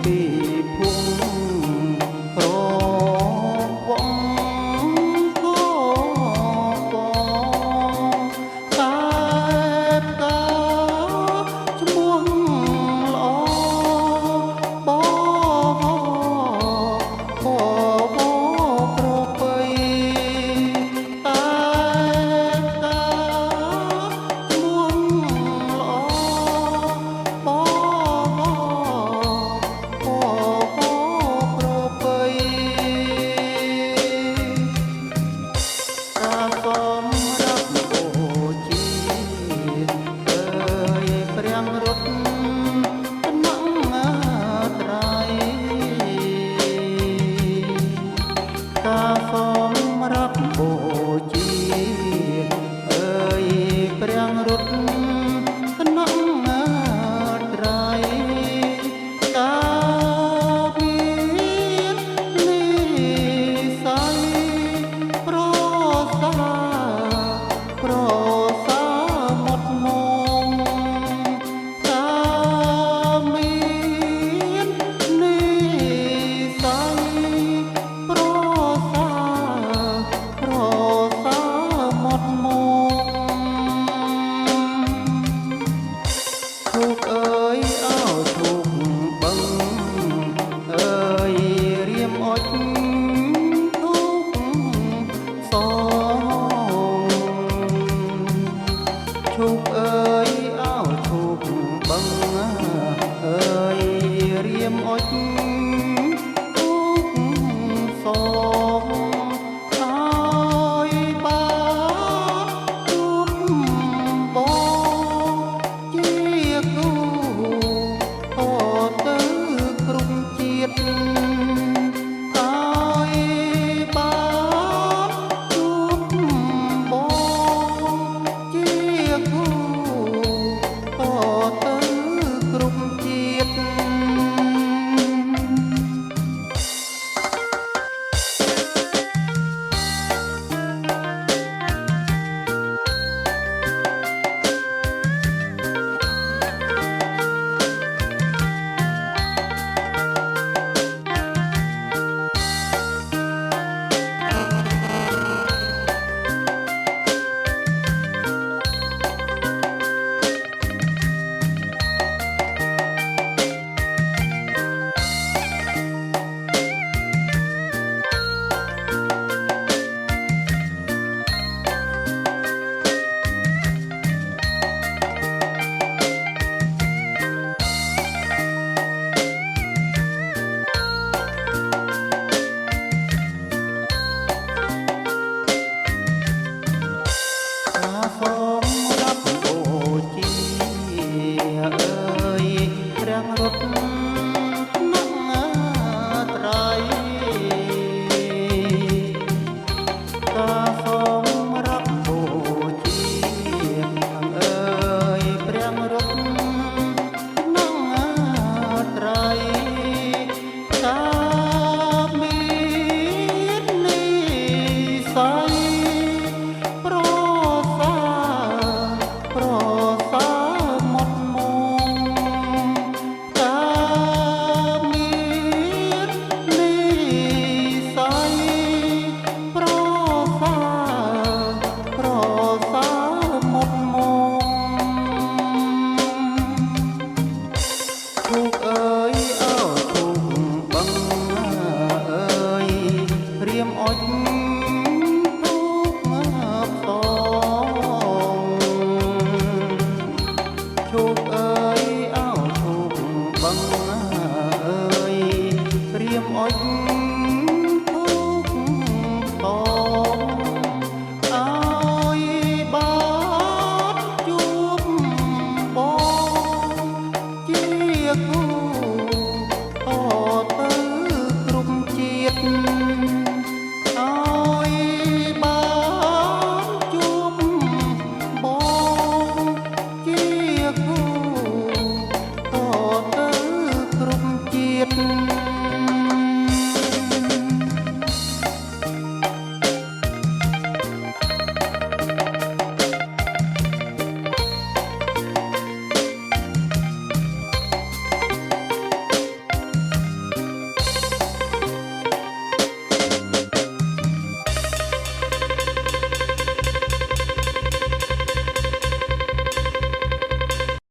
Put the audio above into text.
ពីភូមិរវងកតែផ្កាឈ្មោះល្អបបប្រពៃតែផ្កាឈ្មោះល្អបប្រពៃតាសម្រាប់អូជាអើយព្រះរត់ថ្នាក់ត្រៃតាសម្រាប់អូជាអើយព្រះរត់ថ្នាក់ត្រៃតាមាននិស័យប្រសាមុតមងតាមាននិស័យប្រសាមុតមងធូបអើយអោធូបបឹងអើយរៀមអុចធូបសងធូបអើយអោធូបបឹងអើយរៀមអុចធូបសងឲ្យបាធូបបងជាគូអទៅគ្រប់ជាតិឲ្យបានជួបបងជាគូអទៅគ្រប់ជាតិ សម្រាប់បូជាអើយព្រះរ